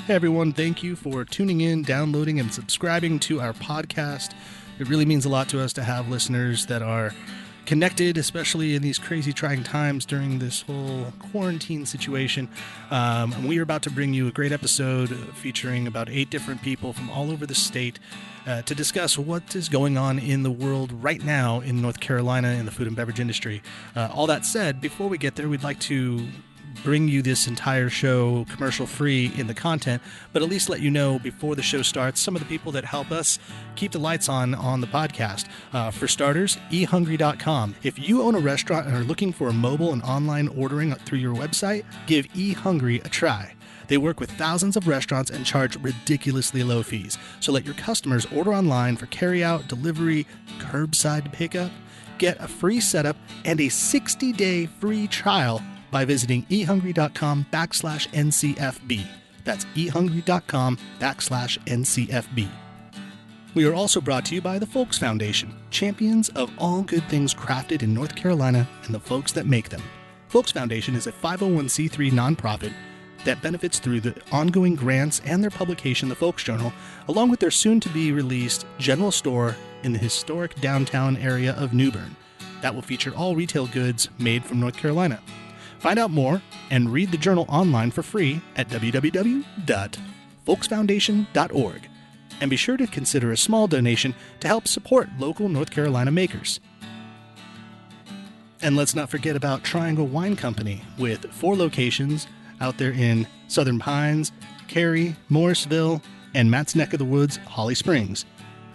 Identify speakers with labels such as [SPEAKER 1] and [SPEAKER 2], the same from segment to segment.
[SPEAKER 1] Hey everyone, thank you for tuning in, downloading, and subscribing to our podcast. It really means a lot to us to have listeners that are connected, especially in these crazy trying times during this whole quarantine situation. We are about to bring you a great episode featuring about 8 different people from all over the state to discuss what is going on in the world right now in North Carolina in the food and beverage industry. All that said, before we get there, we'd like to bring you this entire show commercial free in the content, but at least let you know before the show starts some of the people that help us keep the lights on the podcast. For starters, ehungry.com. If you own a restaurant and are looking for a mobile and online ordering through your website, give eHungry a try. They work with thousands of restaurants and charge ridiculously low fees. So let your customers order online for carryout, delivery, curbside pickup. Get a free setup and a 60-day free trial by visiting ehungry.com/NCFB. That's ehungry.com/NCFB. We are also brought to you by the Folks Foundation, champions of all good things crafted in North Carolina and the folks that make them. Folks Foundation is a 501c3 nonprofit that benefits through the ongoing grants and their publication, The Folks Journal, along with their soon-to-be-released general store in the historic downtown area of New Bern. That will feature all retail goods made from North Carolina. Find out more and read the journal online for free at www.folksfoundation.org. And be sure to consider a small donation to help support local North Carolina makers. And let's not forget about Triangle Wine Company, with 4 locations out there in Southern Pines, Cary, Morrisville, and Matt's neck of the woods, Holly Springs.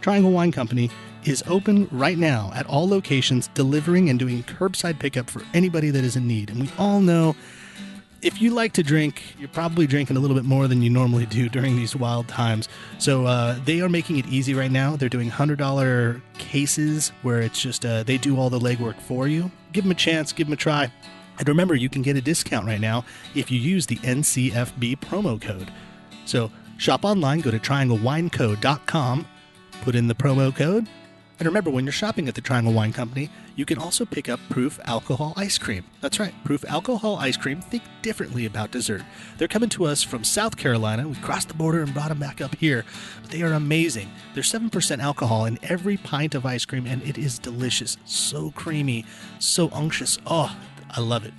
[SPEAKER 1] Triangle Wine Company is open right now at all locations, delivering and doing curbside pickup for anybody that is in need. And we all know if you like to drink, you're probably drinking a little bit more than you normally do during these wild times. So they are making it easy right now. They're doing $100 cases where it's just they do all the legwork for you. Give them a chance, give them a try. And remember, you can get a discount right now if you use the NCFB promo code. So shop online, go to trianglewineco.com, put in the promo code. And remember, when you're shopping at the Triangle Wine Company, you can also pick up Proof Alcohol Ice Cream. That's right, Proof Alcohol Ice Cream. Think differently about dessert. They're coming to us from South Carolina. We crossed the border and brought them back up here. But they are amazing. There's 7% alcohol in every pint of ice cream, and it is delicious. So creamy, so unctuous. Oh, I love it.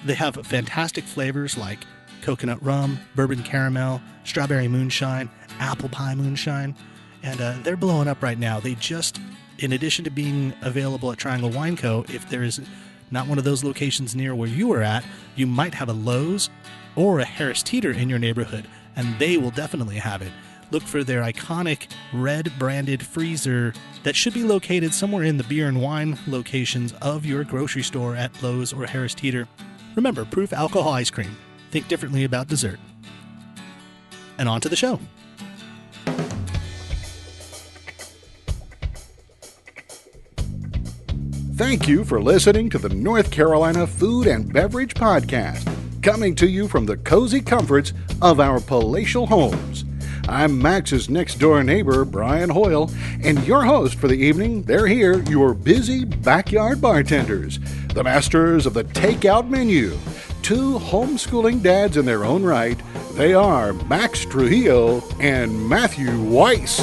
[SPEAKER 1] They have fantastic flavors like coconut rum, bourbon caramel, strawberry moonshine, apple pie moonshine. And they're blowing up right now. They just, in addition to being available at Triangle Wine Co., if there is not one of those locations near where you are at, you might have a Lowe's or a Harris Teeter in your neighborhood, and they will definitely have it. Look for their iconic red branded freezer that should be located somewhere in the beer and wine locations of your grocery store at Lowe's or Harris Teeter. Remember, Proof Alcohol Ice Cream. Think differently about dessert. And on to the show.
[SPEAKER 2] Thank you for listening to the North Carolina Food and Beverage Podcast, coming to you from the cozy comforts of our palatial homes. I'm Max's next-door neighbor, Brian Hoyle, and your host for the evening. They're here, your busy backyard bartenders, the masters of the takeout menu, 2 homeschooling dads in their own right. They are Max Trujillo and Matthew Weiss.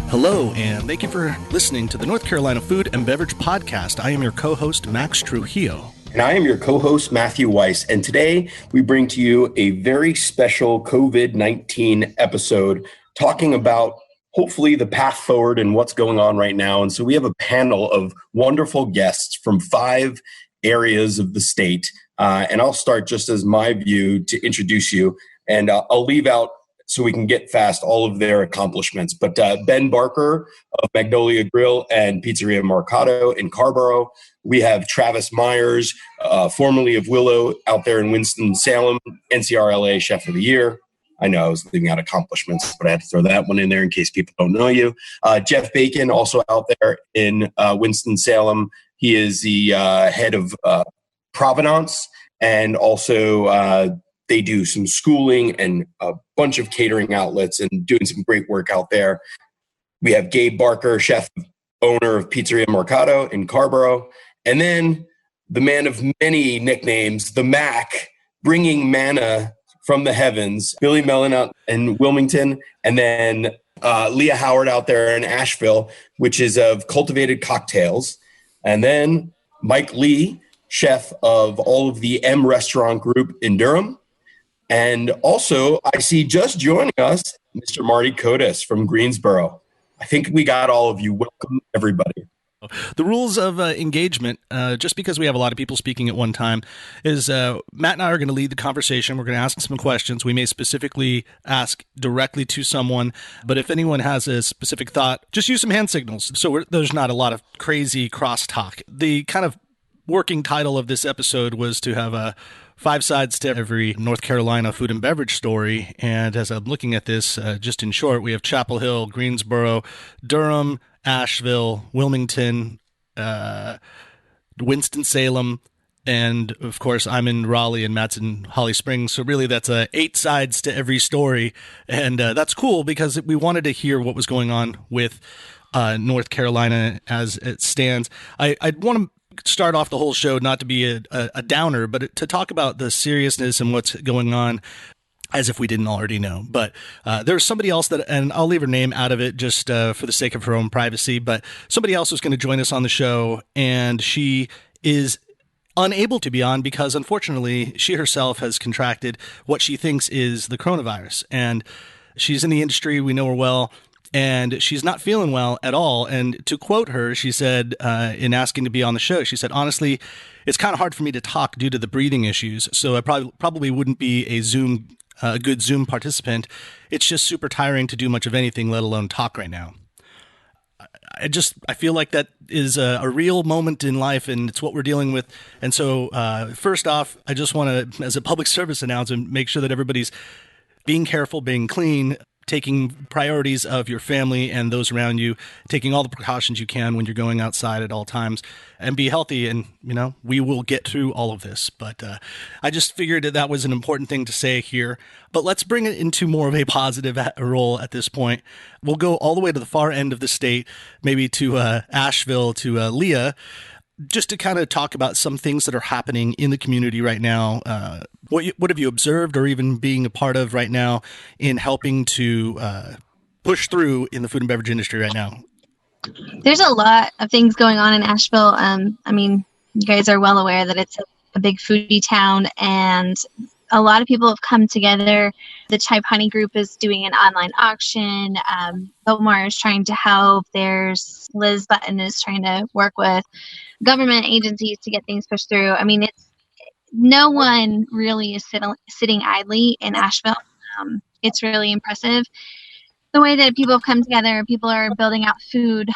[SPEAKER 1] Hello, and thank you for listening to the North Carolina Food and Beverage Podcast. I am your co-host, Max Trujillo.
[SPEAKER 3] And I am your co-host, Matthew Weiss. And today we bring to you a very special COVID-19 episode talking about hopefully the path forward and what's going on right now. And so we have a panel of wonderful guests from 5 areas of the state. And I'll start just as my view to introduce you. And I'll leave out so we can get fast all of their accomplishments. But Ben Barker of Magnolia Grill and Pizzeria Mercato in Carborough. We have Travis Myers, formerly of Willow, out there in Winston Salem, NCRLA Chef of the Year. I know I was leaving out accomplishments, but I had to throw that one in there in case people don't know you. Jeff Bacon, also out there in Winston Salem. He is the head of Providence, and also they do some schooling and a bunch of catering outlets and doing some great work out there. We have Gabe Barker, chef, owner of Pizzeria Mercato in Carborough. And then the man of many nicknames, the Mac, bringing manna from the heavens, Billy Mellon out in Wilmington, and then Leah Howard out there in Asheville, which is of Cultivated Cocktails. And then Mike Lee, chef of all of the M Restaurant Group in Durham. And also, I see just joining us, Mr. Marty Kotis from Greensboro. I think we got all of you. Welcome, everybody.
[SPEAKER 1] The rules of engagement, just because we have a lot of people speaking at one time, is Matt and I are going to lead the conversation. We're going to ask some questions. We may specifically ask directly to someone, but if anyone has a specific thought, just use some hand signals. So there's not a lot of crazy crosstalk. The kind of working title of this episode was to have 5 sides to every North Carolina food and beverage story. And as I'm looking at this, just in short, we have Chapel Hill, Greensboro, Durham, Asheville, Wilmington, Winston Salem, and of course I'm in Raleigh and Matt's in Holly Springs. So really that's 8 sides to every story. And that's cool because we wanted to hear what was going on with North Carolina as it stands. I'd want to start off the whole show not to be a downer, but to talk about the seriousness and what's going on, as if we didn't already know. But there's somebody else that, and I'll leave her name out of it just for the sake of her own privacy, but somebody else was going to join us on the show, and she is unable to be on because, unfortunately, she herself has contracted what she thinks is the coronavirus. And she's in the industry. We know her well. And she's not feeling well at all. And to quote her, she said, in asking to be on the show, she said, honestly, it's kind of hard for me to talk due to the breathing issues. So I probably wouldn't be a good Zoom participant. It's just super tiring to do much of anything, let alone talk right now. I feel like that is a real moment in life, and it's what we're dealing with. And so first off, I just want to, as a public service announcement, make sure that everybody's being careful, being clean, taking priorities of your family and those around you, taking all the precautions you can when you're going outside at all times, and be healthy. And, we will get through all of this. But I just figured that was an important thing to say here. But let's bring it into more of a positive role at this point. We'll go all the way to the far end of the state, maybe to Asheville, to Leah, just to kind of talk about some things that are happening in the community right now. What have you observed or even being a part of right now in helping to push through in the food and beverage industry right now?
[SPEAKER 4] There's a lot of things going on in Asheville. You guys are well aware that it's a big foodie town, and a lot of people have come together. The Chive Honey Group is doing an online auction. Belmar is trying to help. There's Liz Button is trying to work with government agencies to get things pushed through. No one really is sitting idly in Asheville. It's really impressive the way that people have come together. People are building out food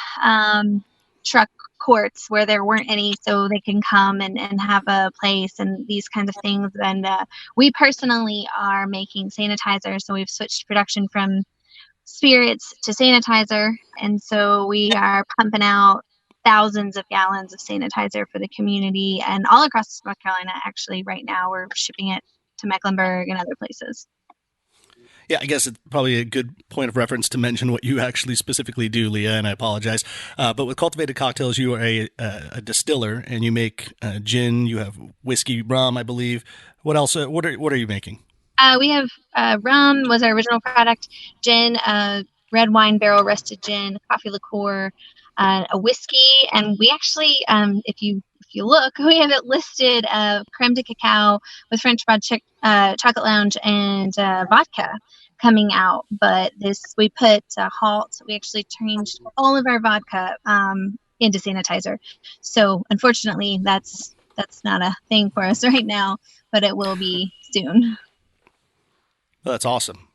[SPEAKER 4] truck courts where there weren't any, so they can come and have a place and these kinds of things. And we personally are making sanitizer, so we've switched production from spirits to sanitizer, and so we are pumping out thousands of gallons of sanitizer for the community and all across North Carolina. Actually, right now we're shipping it to Mecklenburg and other places.
[SPEAKER 1] Yeah, I guess it's probably a good point of reference to mention what you actually specifically do, Leah, and I apologize. But with Cultivated Cocktails, you are a distiller, and you make gin, you have whiskey, rum, I believe. What else? What are you making?
[SPEAKER 4] We have rum was our original product, gin, red wine barrel rested gin, coffee liqueur, a whiskey, and we actually, if you look, we have it listed creme de cacao with French Broad Chocolate Lounge and vodka coming out. But we put Halt. We actually changed all of our vodka into sanitizer. So unfortunately, that's not a thing for us right now, but it will be soon.
[SPEAKER 1] Well, that's awesome.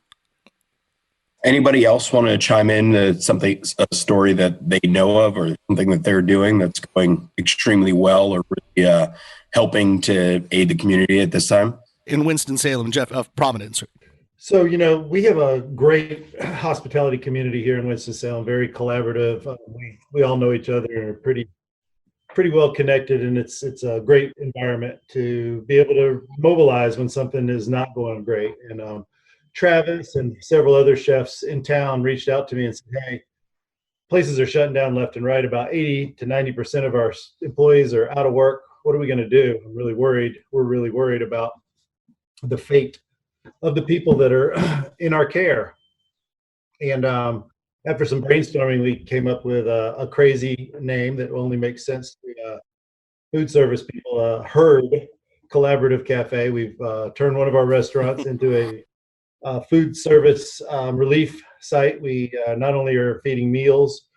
[SPEAKER 3] Anybody else want to chime in a story that they know of or something that they're doing that's going extremely well or really helping to aid the community at this time?
[SPEAKER 1] In Winston-Salem, Jeff of Providence.
[SPEAKER 5] So, we have a great hospitality community here in Winston-Salem, very collaborative. We all know each other and are pretty well connected, and it's a great environment to be able to mobilize when something is not going great. And Travis and several other chefs in town reached out to me and said, hey, places are shutting down left and right. About 80 to 90% of our employees are out of work. What are we going to do? I'm really worried. We're really worried about the fate of the people that are in our care. And after some brainstorming, we came up with a crazy name that only makes sense to food service people, Herd Collaborative Cafe. We've turned one of our restaurants into a food service relief site. We not only are feeding meals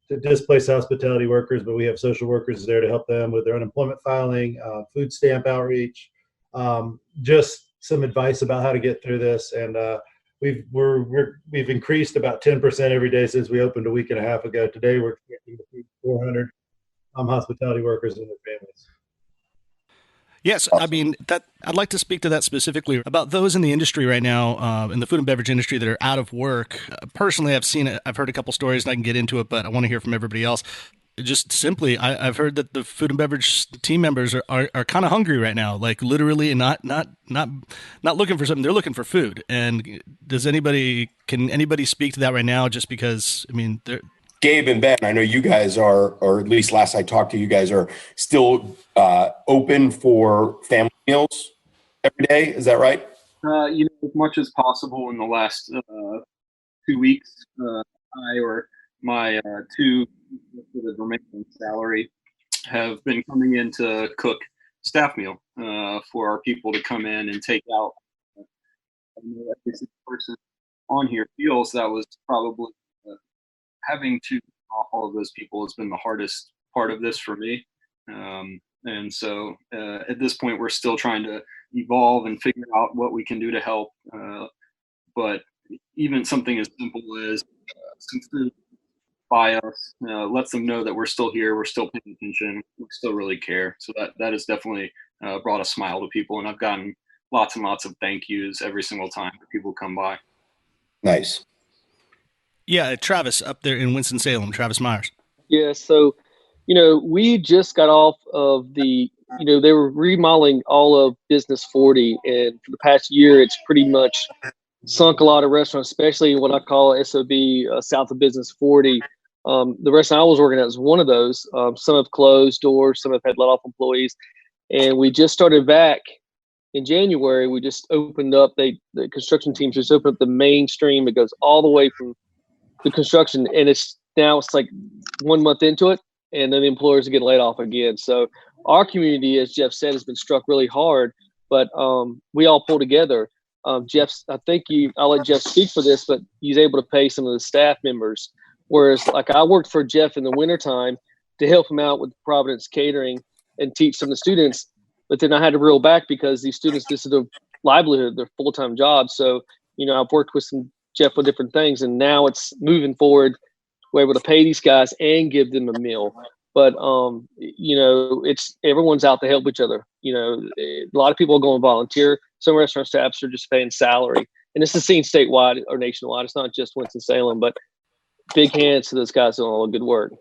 [SPEAKER 5] to displaced hospitality workers, but we have social workers there to help them with their unemployment filing, food stamp outreach, just some advice about how to get through this. And we've increased about 10% every day since we opened a week and a half ago. Today we're expecting to feed 400 hospitality workers and their families.
[SPEAKER 1] Yes, I mean, that I'd like to speak to that specifically about those in the industry right now, in the food and beverage industry that are out of work. Personally, I've heard a couple stories, and I can get into it, but I want to hear from everybody else. Just simply, I've heard that the food and beverage team members are kind of hungry right now, like literally, and not looking for something. They're looking for food. And can anybody speak to that right now? Just because, I mean, they're.
[SPEAKER 3] Gabe and Ben, I know you guys are, or at least last I talked to you guys, are still open for family meals every day. Is that right?
[SPEAKER 6] As much as possible in the last 2 weeks, I or my two with a remaining salary have been coming in to cook staff meal for our people to come in and take out. I know every single person on here feels that was probably having to off all of those people has been the hardest part of this for me. And so at this point, we're still trying to evolve and figure out what we can do to help. But even something as simple as some food by us lets them know that we're still here, we're still paying attention, we still really care. So that has definitely brought a smile to people. And I've gotten lots and lots of thank yous every single time that people come by.
[SPEAKER 3] Nice.
[SPEAKER 1] Yeah, Travis up there in Winston-Salem, Travis Myers.
[SPEAKER 7] Yeah, so, we just got off of they were remodeling all of Business 40. And for the past year, it's pretty much sunk a lot of restaurants, especially what I call SOB, south of Business 40. The restaurant I was working at was one of those. Some have closed doors, some have had let off employees. And we just started back in January. We just opened up, the construction teams just opened up the main stream. It goes all the way from the construction, and it's like 1 month into it, and then the employers are getting laid off again. So our community, as Jeff said, has been struck really hard, but we all pull together. I'll let Jeff speak for this, but he's able to pay some of the staff members. Whereas like I worked for Jeff in the wintertime to help him out with Providence catering and teach some of the students, but then I had to reel back because these students, this is their livelihood, their full-time job. So, I've worked with Jeff with different things, and now it's moving forward. We're able to pay these guys and give them a meal. But, it's everyone's out to help each other. A lot of people are going volunteer. Some restaurant staffs are just paying salary. And this is seen statewide or nationwide. It's not just Winston-Salem, but big hands to those guys doing all the good work.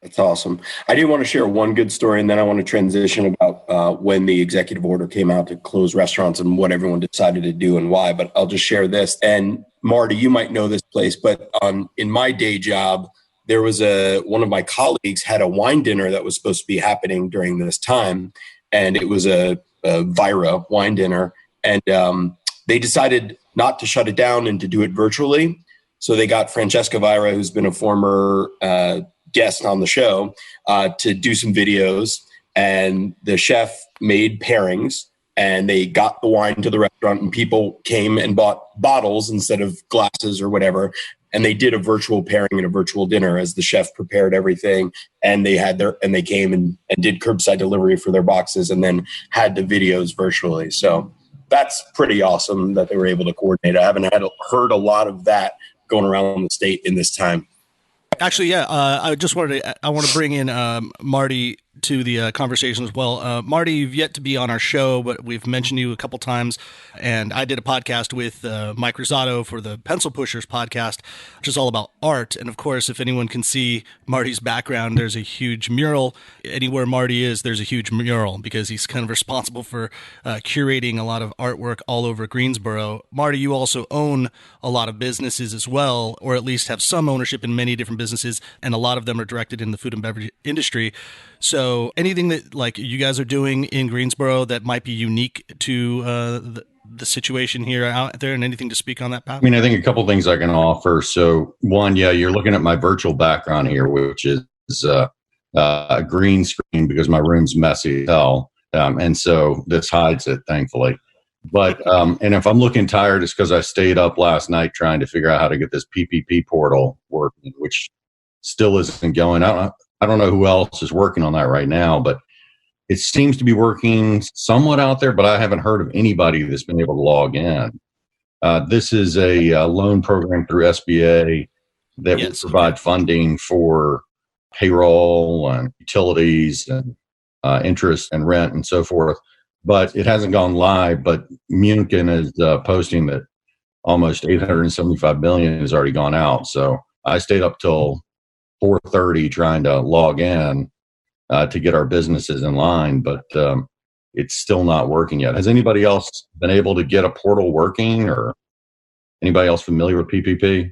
[SPEAKER 3] That's awesome. I do want to share one good story, and then I want to transition about when the executive order came out to close restaurants and what everyone decided to do and why. But I'll just share this. And Marty, you might know this place, but in my day job, there was one of my colleagues had a wine dinner that was supposed to be happening during this time, and it was a Vira wine dinner, and they decided not to shut it down and to do it virtually. So they got Francesca Vira, who's been a former guest on the show, to do some videos, and the chef made pairings, and they got the wine to the restaurant, and people came and bought bottles instead of glasses or whatever. And they did a virtual pairing and a virtual dinner as the chef prepared everything. And they came and did curbside delivery for their boxes and then had the videos virtually. So that's pretty awesome that they were able to coordinate. I haven't heard a lot of that going around the state in this time.
[SPEAKER 1] Actually, yeah, I want to bring in Marty to the conversation as well. Marty, you've yet to be on our show, but we've mentioned you a couple times, and I did a podcast with Mike Rosato for the Pencil Pushers podcast, which is all about art. And of course, if anyone can see Marty's background, there's a huge mural. Anywhere Marty is, there's a huge mural because he's kind of responsible for curating a lot of artwork all over Greensboro. Marty, you also own a lot of businesses as well, or at least have some ownership in many different businesses, and a lot of them are directed in the food and beverage industry. So anything that like you guys are doing in Greensboro that might be unique to the situation here out there, and anything to speak on that, Pat?
[SPEAKER 8] I mean, I think a couple things I can offer. So one, yeah, you're looking at my virtual background here, which is a green screen because my room's messy as hell. And so this hides it, thankfully. But, and if I'm looking tired, it's because I stayed up last night trying to figure out how to get this PPP portal working, which still isn't going. I don't know who else is working on that right now, but it seems to be working somewhat out there, but I haven't heard of anybody that's been able to log in. This is a loan program through SBA that will provide funding for payroll and utilities and interest and rent and so forth. But it hasn't gone live. But Munkin is posting that almost $875 million has already gone out. So I stayed up till 4:30 trying to log in to get our businesses in line, but it's still not working yet. Has anybody else been able to get a portal working, or anybody else familiar with PPP?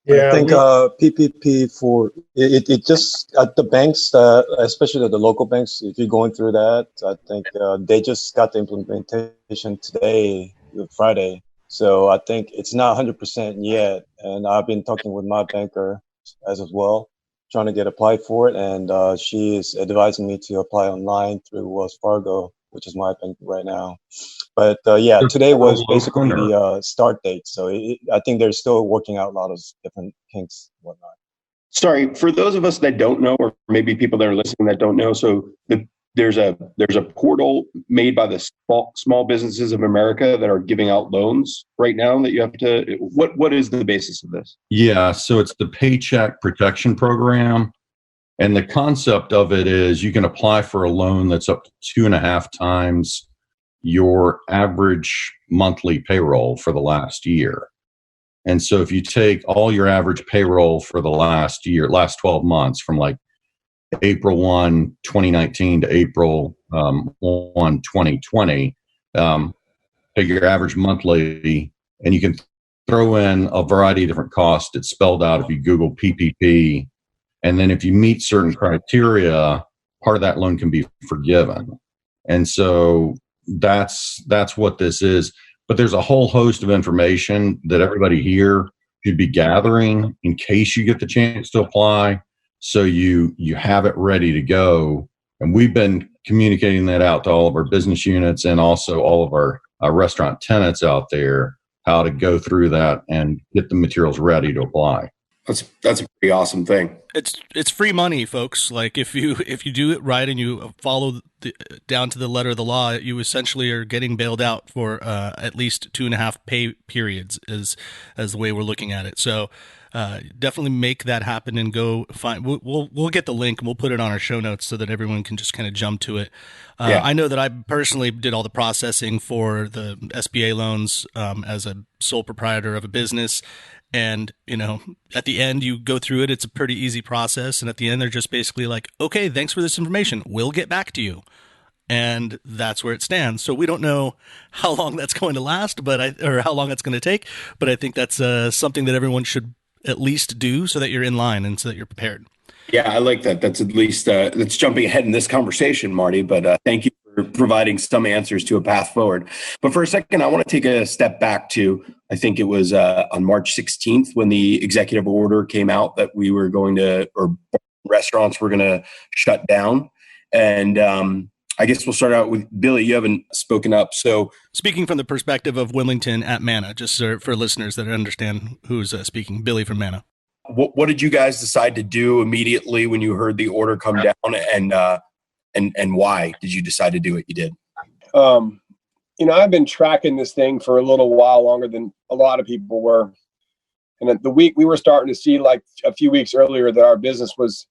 [SPEAKER 9] Yeah, I think PPP for it just at the banks, especially the local banks, if you're going through that, I think they just got the implementation today, Friday. So I think it's not 100% yet. And I've been talking with my banker as well, trying to get applied for it. And she is advising me to apply online through Wells Fargo, which is my bank right now. But yeah, today was basically the start date. So I think they're still working out a lot of different kinks and whatnot.
[SPEAKER 3] Sorry, for those of us that don't know, or maybe people that are listening that don't know, so there's a portal made by the small businesses of America that are giving out loans right now that you have to. What is the basis of this?
[SPEAKER 8] Yeah, so it's the Paycheck Protection Program. And the concept of it is you can apply for a loan that's up to 2.5 times your average monthly payroll for the last year. And so if you take all your average payroll for the last 12 months from like April 1, 2019 to April 1, 2020, take your average monthly, and you can throw in a variety of different costs. It's spelled out if you Google PPP. And then if you meet certain criteria, part of that loan can be forgiven. And so that's what this is. But there's a whole host of information that everybody here should be gathering in case you get the chance to apply, so you have it ready to go. And we've been communicating that out to all of our business units and also all of our restaurant tenants out there, how to go through that and get the materials ready to apply.
[SPEAKER 3] That's a pretty awesome thing.
[SPEAKER 1] It's free money, folks. Like if you do it right and you follow down to the letter of the law, you essentially are getting bailed out for at least 2.5 pay periods as the way we're looking at it. So definitely make that happen and go find. We'll get the link and we'll put it on our show notes so that everyone can just kind of jump to it. I know that I personally did all the processing for the SBA loans as a sole proprietor of a business. And, at the end, you go through it. It's a pretty easy process. And at the end, they're just basically like, okay, thanks for this information. We'll get back to you. And that's where it stands. So we don't know how long that's going to last, or how long it's going to take. But I think that's something that everyone should at least do so that you're in line and so that you're prepared.
[SPEAKER 3] Yeah, I like that. That's at least that's jumping ahead in this conversation, Marty. But thank you for providing some answers to a path forward. But for a second, I want to take a step back to, I think it was on March 16th when the executive order came out that we were going to, or restaurants were going to shut down. And I guess we'll start out with Billy. You haven't spoken up. So
[SPEAKER 1] speaking from the perspective of Wilmington at Manna, just for listeners that understand who's speaking, Billy from Manna.
[SPEAKER 3] What did you guys decide to do immediately when you heard the order come down, and why did you decide to do what you did?
[SPEAKER 10] I've been tracking this thing for a little while longer than a lot of people were. And the week we were starting to see, like a few weeks earlier, that our business was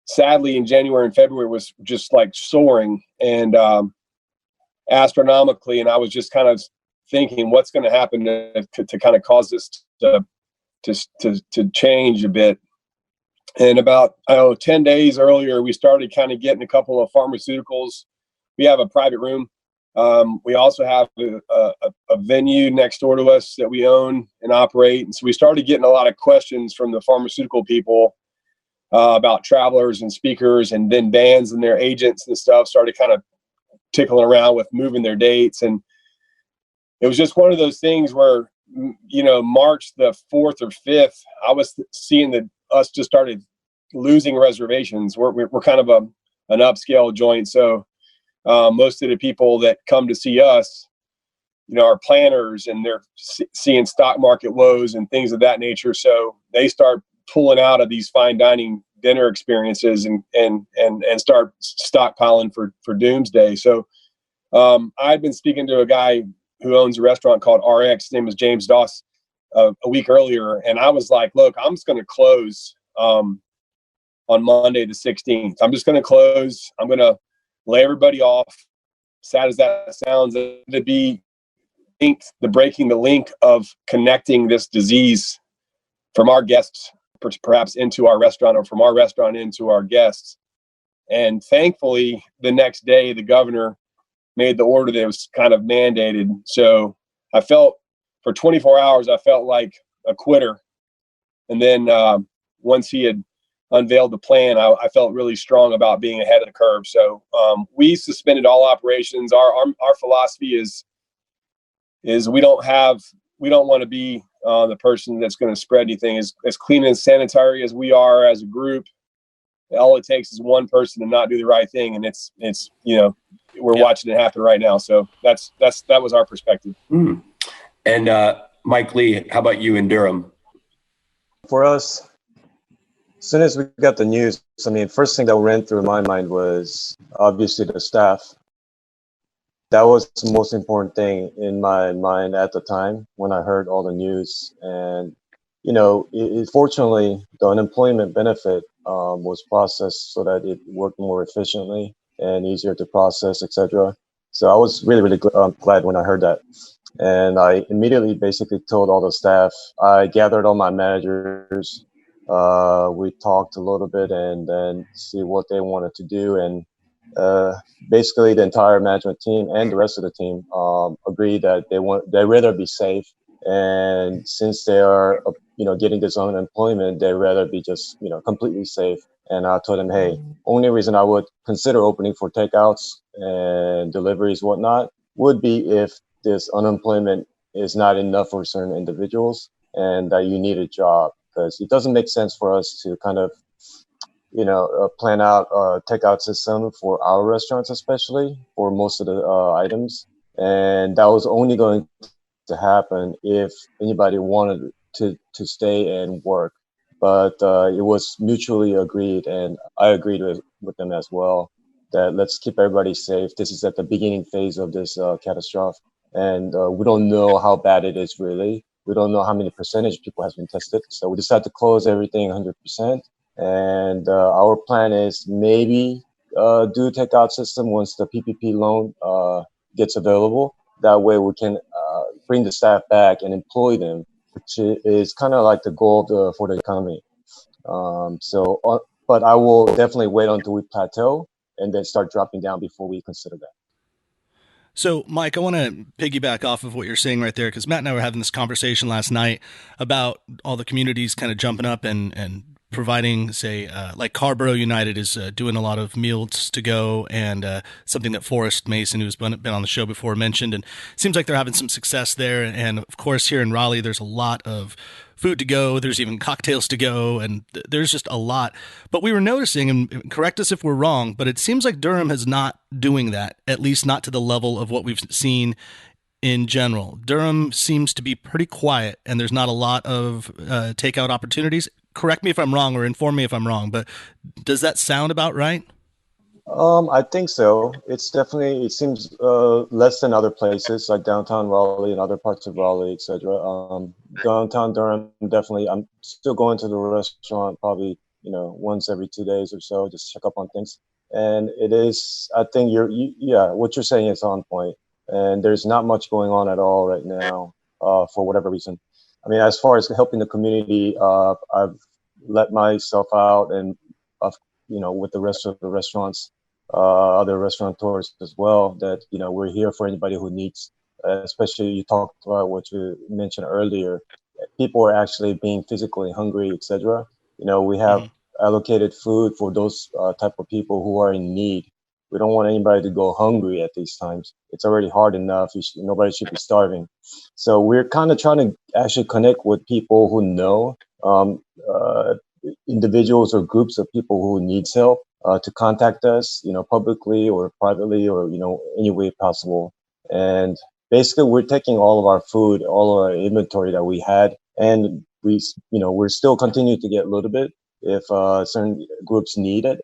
[SPEAKER 10] sadly in January and February was just like soaring and astronomically. And I was just kind of thinking what's going to happen to kind of cause this to change a bit. And about 10 days earlier, we started kind of getting a couple of pharmaceuticals. We have a private room. We also have a venue next door to us that we own and operate. And so we started getting a lot of questions from the pharmaceutical people about travelers and speakers, and then bands and their agents and stuff started kind of tickling around with moving their dates. And it was just one of those things where, you know, March the 4th or 5th, I was seeing that us just started losing reservations. We're kind of an upscale joint. So most of the people that come to see us, you know, are planners, and they're seeing stock market lows and things of that nature. So they start pulling out of these fine dining dinner experiences and start stockpiling for doomsday. So I'd been speaking to a guy who owns a restaurant called RX. His name is James Doss, a week earlier. And I was like, look, I'm just going to close on Monday the 16th. I'm just going to close. I'm going to lay everybody off. Sad as that sounds, to be breaking the link of connecting this disease from our guests perhaps into our restaurant, or from our restaurant into our guests. And thankfully, the next day, the governor made the order that was kind of mandated. So I felt, for 24 hours, I felt like a quitter. And then once he had unveiled the plan, I felt really strong about being ahead of the curve. So we suspended all operations. Our philosophy is we don't want to be the person that's going to spread anything. As clean and sanitary as we are as a group, all it takes is one person to not do the right thing, and it's you know, we're watching it happen right now. So that was our perspective.
[SPEAKER 3] And Mike Lee, how about you in Durham?
[SPEAKER 9] For us, as soon as we got the news, I mean, first thing that ran through my mind was obviously the staff. That was the most important thing in my mind at the time when I heard all the news. And, you know, fortunately, the unemployment benefit was processed so that it worked more efficiently and easier to process, etc. So I was really, really glad when I heard that. And I immediately basically told all the staff. I gathered all my managers. We talked a little bit and then see what they wanted to do. And basically the entire management team and the rest of the team agreed that they'd rather be safe. And since they are, you know, getting this unemployment, they'd rather be just, you know, completely safe. And I told them, hey, only reason I would consider opening for takeouts and deliveries, whatnot, would be if this unemployment is not enough for certain individuals and that you need a job. Because it doesn't make sense for us to kind of, you know, plan out a takeout system for our restaurants, especially for most of the items. And that was only going to happen if anybody wanted to stay and work. But it was mutually agreed, and I agreed with them as well, that let's keep everybody safe. This is at the beginning phase of this catastrophe, and we don't know how bad it is really. We don't know how many percentage people has been tested. So we decided to close everything 100%. And our plan is maybe do takeout system once the PPP loan gets available. That way we can bring the staff back and employ them, which is kind of like the goal for the economy. But I will definitely wait until we plateau and then start dropping down before we consider that.
[SPEAKER 1] So, Mike, I want to piggyback off of what you're saying right there, because Matt and I were having this conversation last night about all the communities kind of jumping up and providing, say, like Carborough United is doing a lot of meals to go, and something that Forrest Mason, who's been on the show before, mentioned, and it seems like they're having some success there. And of course, here in Raleigh, there's a lot of food to go. There's even cocktails to go, and there's just a lot. But we were noticing, and correct us if we're wrong, but it seems like Durham is not doing that, at least not to the level of what we've seen in general. Durham seems to be pretty quiet, and there's not a lot of takeout opportunities. Correct me if I'm wrong, or inform me if I'm wrong, but does that sound about right?
[SPEAKER 9] I think so. It seems less than other places like downtown Raleigh and other parts of Raleigh, etc. Downtown Durham, definitely. I'm still going to the restaurant probably, you know, once every 2 days or so, just check up on things. And it is, I think what you're saying is on point. And there's not much going on at all right now for whatever reason. I mean, as far as helping the community, I've let myself out and, you know, with the rest of the restaurants, other restaurateurs as well, that, you know, we're here for anybody who needs, especially you talked about what you mentioned earlier, people are actually being physically hungry, etc. You know, we have allocated food for those type of people who are in need. We don't want anybody to go hungry at these times. It's already hard enough. Nobody should be starving. So we're kind of trying to actually connect with people who know, individuals or groups of people who needs help, to contact us, publicly or privately or, any way possible. And basically we're taking all of our food, all of our inventory that we had, and we're still continuing to get a little bit if certain groups need it.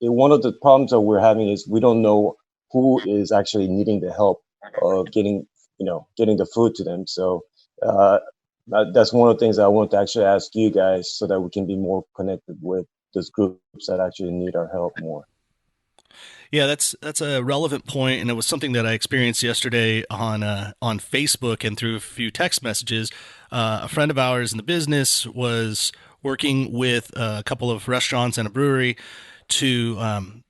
[SPEAKER 9] One of the problems that we're having is we don't know who is actually needing the help of getting the food to them. So that's one of the things I want to actually ask you guys so that we can be more connected with those groups that actually need our help more.
[SPEAKER 1] Yeah, that's a relevant point, and it was something that I experienced yesterday on Facebook and through a few text messages. A friend of ours in the business was working with a couple of restaurants and a brewery to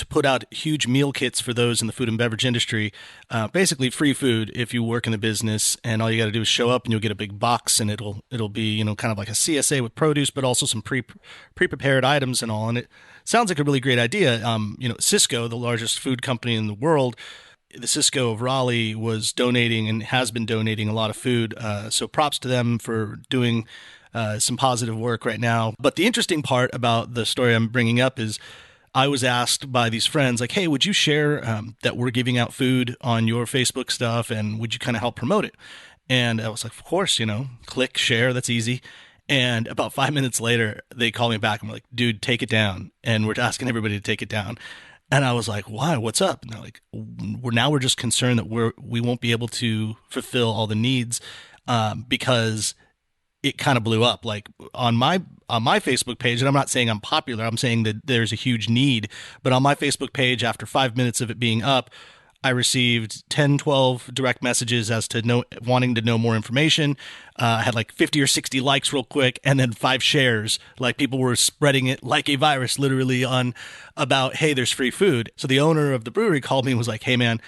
[SPEAKER 1] put out huge meal kits for those in the food and beverage industry, basically free food if you work in the business, and all you got to do is show up and you'll get a big box, and it'll be kind of like a CSA with produce, but also some pre-prepared items and all. And it sounds like a really great idea. Cisco, the largest food company in the world, the Cisco of Raleigh, was donating and has been donating a lot of food. So props to them for doing some positive work right now. But the interesting part about the story I'm bringing up is I was asked by these friends, like, hey, would you share that we're giving out food on your Facebook stuff, and would you kind of help promote it? And I was like, of course, click share, that's easy. And about 5 minutes later, they call me back and we're like, dude, take it down. And we're asking everybody to take it down. And I was like, why? What's up? And they're like, we're just concerned that we won't be able to fulfill all the needs because it kind of blew up. Like on my Facebook page, and I'm not saying I'm popular, I'm saying that there's a huge need, but on my Facebook page, after 5 minutes of it being up, I received 10, 12 direct messages as to wanting to know more information. I had like 50 or 60 likes real quick, and then 5 shares. Like people were spreading it like a virus, literally about, hey, there's free food. So the owner of the brewery called me and was like, hey man,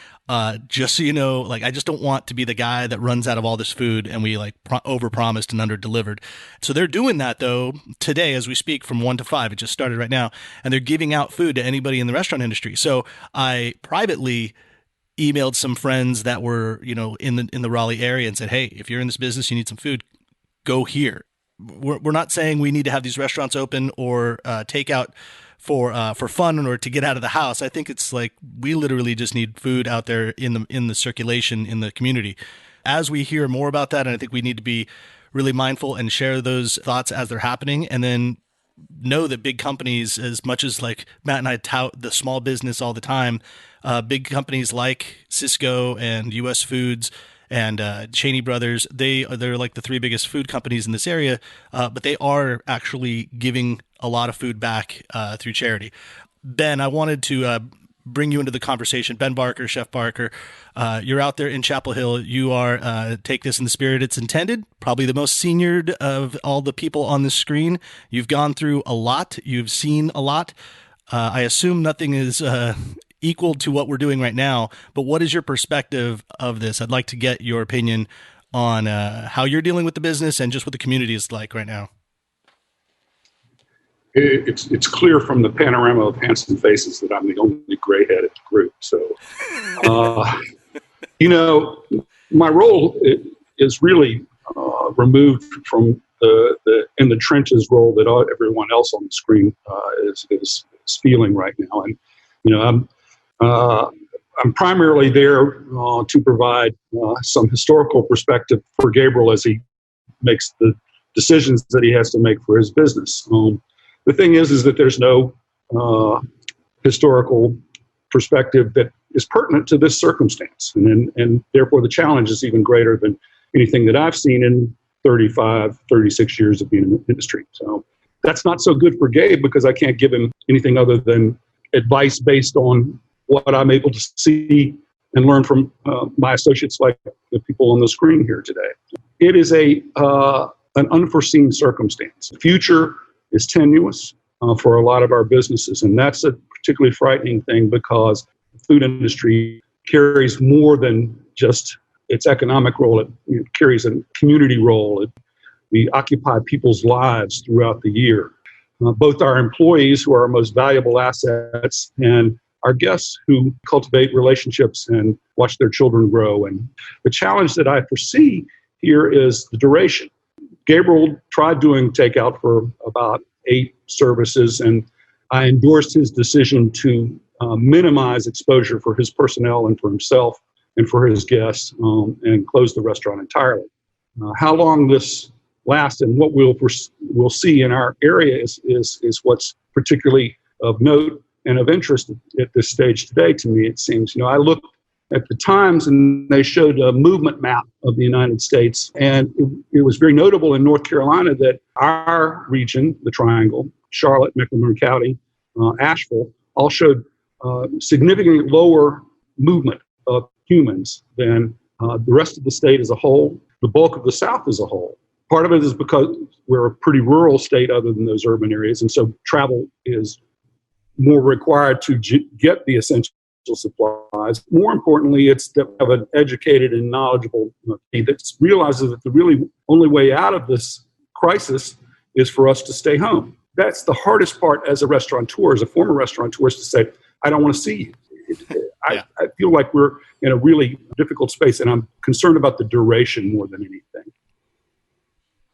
[SPEAKER 1] just so you know, like I just don't want to be the guy that runs out of all this food and we like over-promised and under-delivered. So they're doing that though today as we speak from 1 to 5. It just started right now, and they're giving out food to anybody in the restaurant industry. So I privately emailed some friends that were, in the Raleigh area and said, hey, if you're in this business, you need some food, go here. We're not saying we need to have these restaurants open or take out for fun or to get out of the house. I think it's like we literally just need food out there in the circulation in the community. As we hear more about that, and I think we need to be really mindful and share those thoughts as they're happening, and then know that big companies, as much as like Matt and I tout the small business all the time, big companies like Cisco and US Foods and Cheney Brothers, they're like the 3 biggest food companies in this area, but they are actually giving a lot of food back through charity. Ben, I wanted to bring you into the conversation. Ben Barker, Chef Barker, you're out there in Chapel Hill. You are, take this in the spirit it's intended, probably the most seniored of all the people on this screen. You've gone through a lot. You've seen a lot. I assume nothing is equal to what we're doing right now, but what is your perspective of this? I'd like to get your opinion on how you're dealing with the business and just what the community is like right now.
[SPEAKER 11] It's clear from the panorama of handsome faces that I'm the only gray head at the group. So, my role is really removed from the in the trenches role that everyone else on the screen is feeling right now. And I'm primarily there to provide some historical perspective for Gabriel as he makes the decisions that he has to make for his business. The thing is that there's no historical perspective that is pertinent to this circumstance. And therefore the challenge is even greater than anything that I've seen in 35, 36 years of being in the industry. So that's not so good for Gabe because I can't give him anything other than advice based on what I'm able to see and learn from my associates like the people on the screen here today. It is an unforeseen circumstance. The future is tenuous for a lot of our businesses, and that's a particularly frightening thing because the food industry carries more than just its economic role. It carries a community role. We occupy people's lives throughout the year. both our employees, who are our most valuable assets, and our guests, who cultivate relationships and watch their children grow. And the challenge that I foresee here is the duration. Gabriel tried doing takeout for about 8 services, and I endorsed his decision to minimize exposure for his personnel and for himself and for his guests, and close the restaurant entirely. How long this lasts and what we'll see in our area is what's particularly of note and of interest at this stage today to me, it seems. I looked at the Times, and they showed a movement map of the United States, and it was very notable in North Carolina that our region, the Triangle, Charlotte, Mecklenburg County, Asheville, all showed significantly lower movement of humans than the rest of the state as a whole, the bulk of the South as a whole. Part of it is because we're a pretty rural state other than those urban areas, and so travel is more required to get the essential supplies. More importantly, it's that we have an educated and knowledgeable that realizes that the really only way out of this crisis is for us to stay home. That's the hardest part as a restaurateur, as a former restaurateur, is to say, I don't want to see you. I feel like we're in a really difficult space, and I'm concerned about the duration more than anything.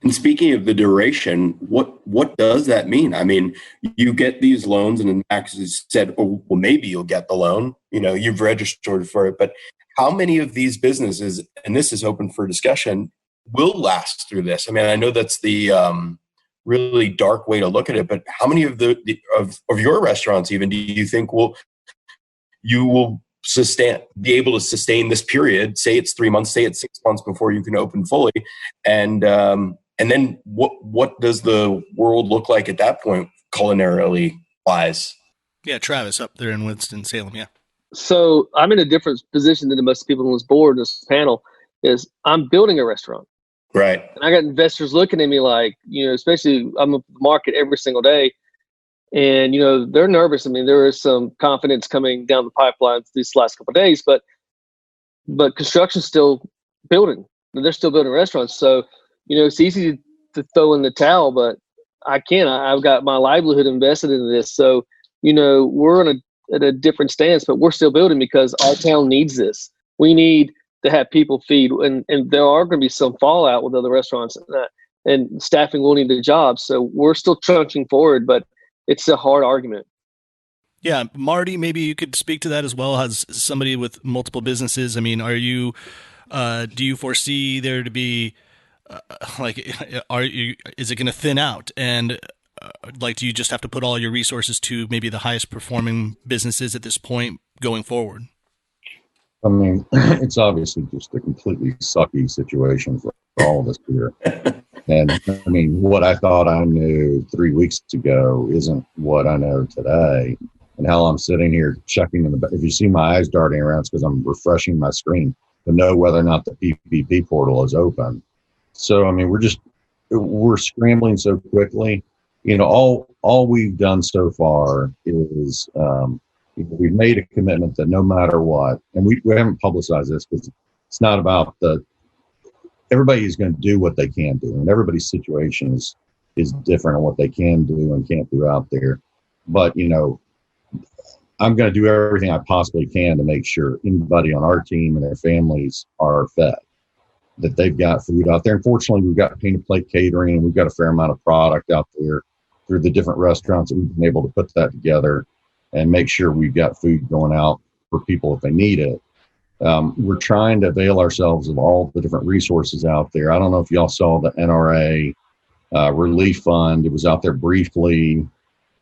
[SPEAKER 3] And speaking of the duration, what does that mean? I mean, you get these loans, and then Max has said, oh, well, maybe you'll get the loan. You've registered for it. But how many of these businesses, and this is open for discussion, will last through this? I mean, I know that's the really dark way to look at it, but how many of of your restaurants even do you think you will be able to sustain this period? Say it's 3 months, say it's 6 months before you can open fully, and then what does the world look like at that point, culinarily wise?
[SPEAKER 1] Yeah, Travis up there in Winston Salem. Yeah.
[SPEAKER 7] So I'm in a different position than the most people on this board, this panel, is I'm building a restaurant.
[SPEAKER 3] Right.
[SPEAKER 7] And I got investors looking at me like, especially I'm in the market every single day. And, they're nervous. I mean, there is some confidence coming down the pipeline these last couple of days, but construction's still building. They're still building restaurants. So, it's easy to throw in the towel, but I can't. I've got my livelihood invested in this. So, we're at a different stance, but we're still building because our town needs this. We need to have people feed, and there are going to be some fallout with other restaurants, and staffing will need a job. So we're still trudging forward, but it's a hard argument.
[SPEAKER 1] Yeah, Marty, maybe you could speak to that as well as somebody with multiple businesses. I mean, do you foresee there to be is it going to thin out? And do you just have to put all your resources to maybe the highest performing businesses at this point going forward?
[SPEAKER 8] I mean, it's obviously just a completely sucky situation for all of us here. And I mean, what I thought I knew 3 weeks ago isn't what I know today. And how I'm sitting here checking if you see my eyes darting around, it's because I'm refreshing my screen to know whether or not the PPP portal is open. So, I mean, we're scrambling so quickly. All we've done so far is we've made a commitment that no matter what, and we haven't publicized this because it's not about everybody is going to do what they can do, and everybody's situation is different on what they can do and can't do out there. But, I'm going to do everything I possibly can to make sure anybody on our team and their families are fed, that they've got food out there. Unfortunately, we've got painted plate catering, and we've got a fair amount of product out there through the different restaurants that we've been able to put that together and make sure we've got food going out for people if they need it. We're trying to avail ourselves of all the different resources out there. I don't know if y'all saw the NRA relief fund. It was out there briefly.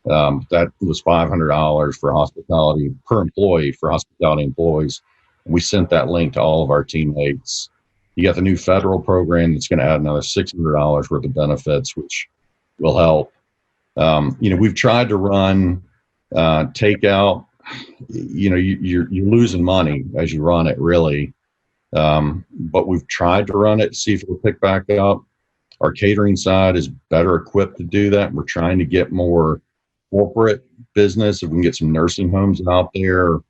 [SPEAKER 8] That was $500 for hospitality per employee for hospitality employees. We sent that link to all of our teammates. You got the new federal program that's going to add another $600 worth of benefits, which will help. We've tried to run takeout. You're losing money as you run it, really. But we've tried to run it to see if it'll pick back up. Our catering side is better equipped to do that. We're trying to get more corporate business. If we can get some nursing homes out there,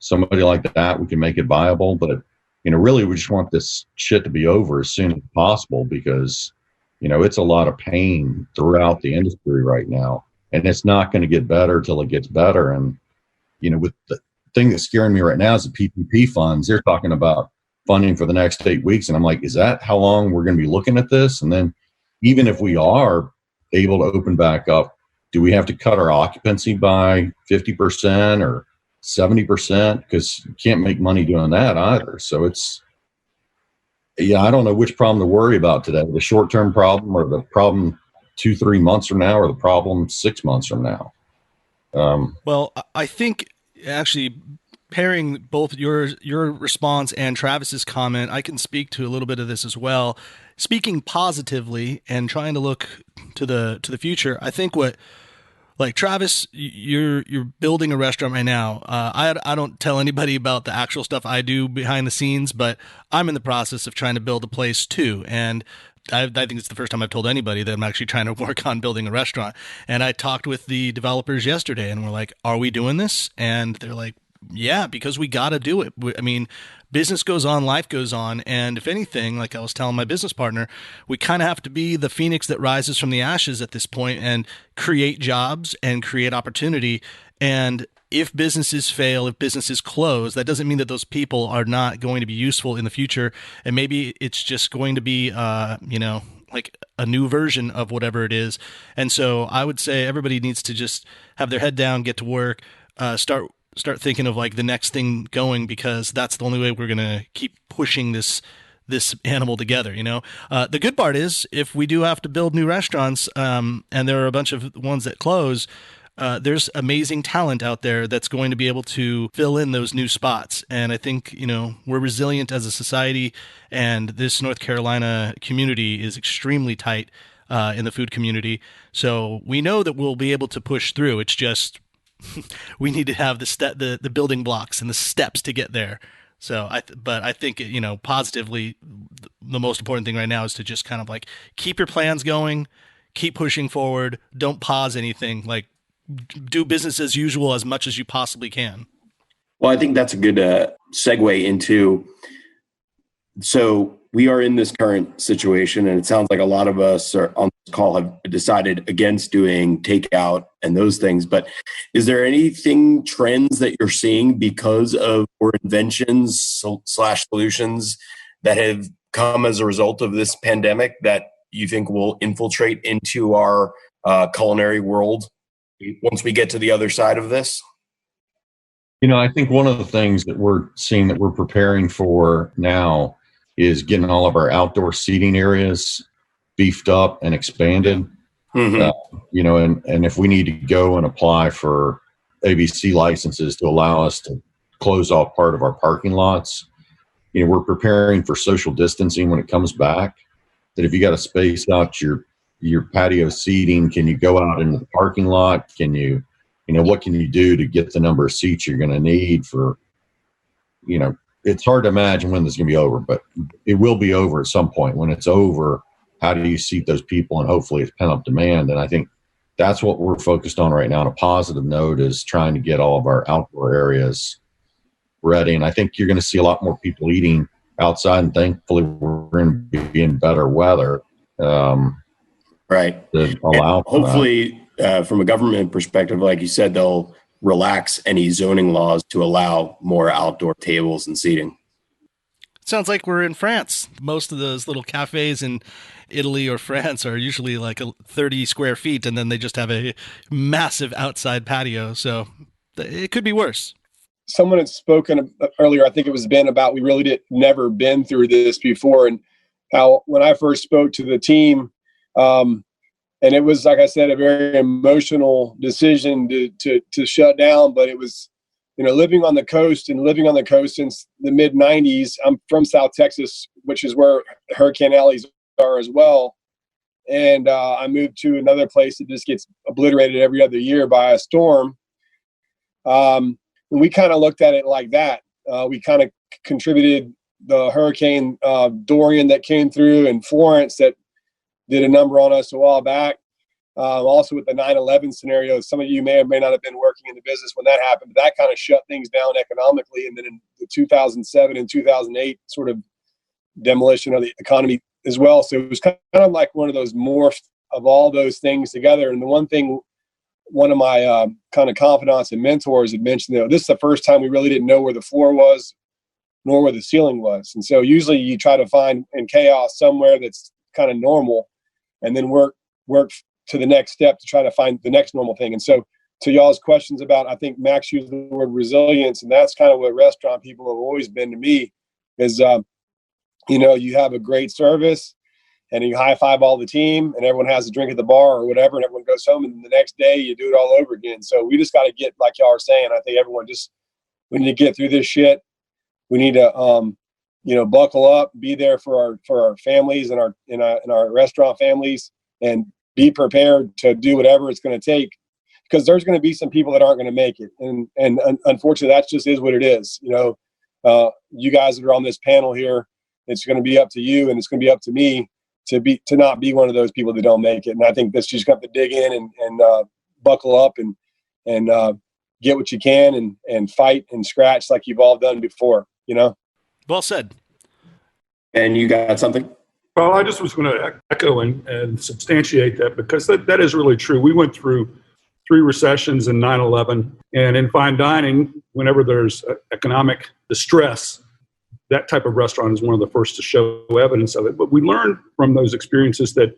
[SPEAKER 8] somebody like that, we can make it viable. But, really, we just want this shit to be over as soon as possible because, it's a lot of pain throughout the industry right now. and it's not going to get better till it gets better. And, with the thing that's scaring me right now is the PPP funds. They're talking about funding for the next 8 weeks. And I'm like, is that how long we're going to be looking at this? And then even if we are able to open back up, do we have to cut our occupancy by 50% or 70%? Because you can't make money doing that either. So I don't know which problem to worry about today, the short-term problem or the problem 2-3 months from now or the problem 6 months from now.
[SPEAKER 1] Well, I think actually pairing both your response and Travis's comment, I can speak to a little bit of this as well. Speaking positively and trying to look to the future, I think like Travis, you're building a restaurant right now. I don't tell anybody about the actual stuff I do behind the scenes, but I'm in the process of trying to build a place too. And I think it's the first time I've told anybody that I'm actually trying to work on building a restaurant. And I talked with the developers yesterday, and we're like, "Are we doing this?" And they're like, "Yeah, because we got to do it." I mean, business goes on, life goes on. And if anything, like I was telling my business partner, we kind of have to be the phoenix that rises from the ashes at this point and create jobs and create opportunity. And if businesses fail, if businesses close, that doesn't mean that those people are not going to be useful in the future. And maybe it's just going to be, like a new version of whatever it is. And so I would say everybody needs to just have their head down, get to work, start thinking of like the next thing going, because that's the only way we're going to keep pushing this animal together. The good part is if we do have to build new restaurants, and there are a bunch of ones that close, there's amazing talent out there that's going to be able to fill in those new spots. And I think, we're resilient as a society, and this North Carolina community is extremely tight in the food community. So we know that we'll be able to push through. It's just we need to have the building blocks and the steps to get there. So I think, positively, the most important thing right now is to just kind of like keep your plans going, keep pushing forward. Don't pause anything. Like, do business as usual as much as you possibly can.
[SPEAKER 3] Well, I think that's a good segue into, so we are in this current situation, and it sounds like a lot of us are on this call have decided against doing takeout and those things. But is there anything, trends that you're seeing because of or inventions / solutions that have come as a result of this pandemic that you think will infiltrate into our culinary world once we get to the other side of this?
[SPEAKER 8] I think one of the things that we're seeing that we're preparing for now is getting all of our outdoor seating areas beefed up and expanded. Mm-hmm. And if we need to go and apply for ABC licenses to allow us to close off part of our parking lots, we're preparing for social distancing when it comes back. That if you got to space out your patio seating, can you go out into the parking lot? Can you, what can you do to get the number of seats you're going to need for, it's hard to imagine when this is going to be over, but it will be over at some point. When it's over, how do you seat those people? And hopefully it's pent up demand. And I think that's what we're focused on right now. On a positive note is trying to get all of our outdoor areas ready. And I think you're going to see a lot more people eating outside, and thankfully we're going to be in better weather.
[SPEAKER 3] Right.
[SPEAKER 8] To allow
[SPEAKER 3] hopefully, from a government perspective, like you said, they'll relax any zoning laws to allow more outdoor tables and seating.
[SPEAKER 1] Sounds like we're in France. Most of those little cafes in Italy or France are usually like 30 square feet, and then they just have a massive outside patio. So it could be worse.
[SPEAKER 10] Someone had spoken earlier, I think it was Ben, about we really never been through this before, and how when I first spoke to the team, and it was, like I said, a very emotional decision to shut down. But it was, living on the coast since the mid 90s. I'm from South Texas, which is where Hurricane Alleys are as well. And I moved to another place that just gets obliterated every other year by a storm. And we kind of looked at it like that. We kind of contributed the Hurricane Dorian that came through, and Florence that did a number on us a while back. Also with the 9/11 scenario, some of you may or may not have been working in the business when that happened, but that kind of shut things down economically. And then in the 2007 and 2008 sort of demolition of the economy as well. So it was kind of like one of those morph of all those things together. And the one thing one of my kind of confidants and mentors had mentioned that this is the first time we really didn't know where the floor was nor where the ceiling was. And so usually you try to find in chaos somewhere that's kind of normal and then work to the next step to try to find the next normal thing. And so to y'all's questions about, I think Max used the word resilience, and that's kind of what restaurant people have always been to me is, you have a great service and you high five all the team and everyone has a drink at the bar or whatever, and everyone goes home, and the next day you do it all over again. So we just got to get, like y'all are saying, I think everyone we need to get through this shit. We need to, buckle up, be there for our families and our restaurant families, and be prepared to do whatever it's going to take, because there's going to be some people that aren't going to make it. And unfortunately, that just is what it is. You guys that are on this panel here, it's going to be up to you, and it's going to be up to me to not be one of those people that don't make it. And I think that's just got to dig in and buckle up and get what you can and fight and scratch like you've all done before,
[SPEAKER 1] Well said.
[SPEAKER 3] And you got something?
[SPEAKER 11] Well, I just was going to echo and substantiate that, because that is really true. We went through 3 recessions and 9/11, and in fine dining, whenever there's economic distress, that type of restaurant is one of the first to show evidence of it. But we learned from those experiences that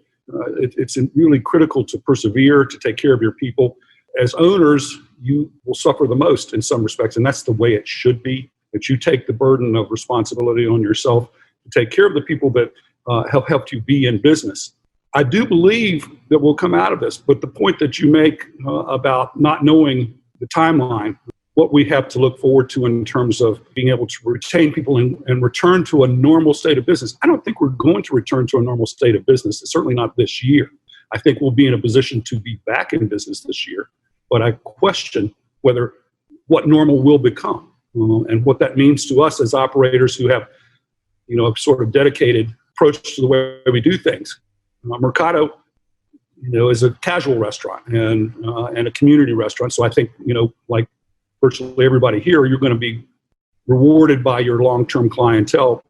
[SPEAKER 11] it's really critical to persevere, to take care of your people. As owners, you will suffer the most in some respects, and that's the way it should be, that you take the burden of responsibility on yourself to take care of the people that have helped you be in business. I do believe that we'll come out of this, but the point that you make about not knowing the timeline, what we have to look forward to in terms of being able to retain people and return to a normal state of business. I don't think we're going to return to a normal state of business, certainly not this year. I think we'll be in a position to be back in business this year, but I question what normal will become and what that means to us as operators who have, a sort of dedicated approach to the way we do things. Mercato, is a casual restaurant and a community restaurant. So I think, like virtually everybody here, you're going to be rewarded by your long-term clientele.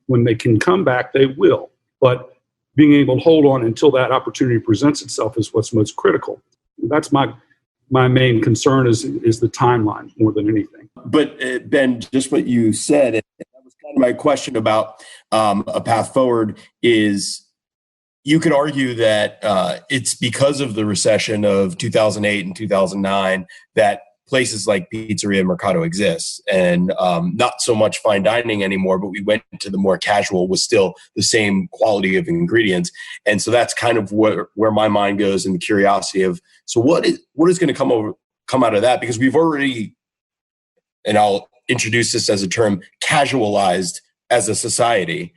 [SPEAKER 11] When they can come back, they will. But being able to hold on until that opportunity presents itself is what's most critical. That's my main concern is the timeline more than anything.
[SPEAKER 3] But Ben, just what you said, and that was kind of my question about a path forward, is you could argue that it's because of the recession of 2008 and 2009 that places like Pizzeria and Mercato exists, and not so much fine dining anymore, but we went to the more casual with still the same quality of ingredients. And so that's kind of where my mind goes, and the curiosity of, so what is going to come out of that? Because we've already, and I'll introduce this as a term, casualized as a society.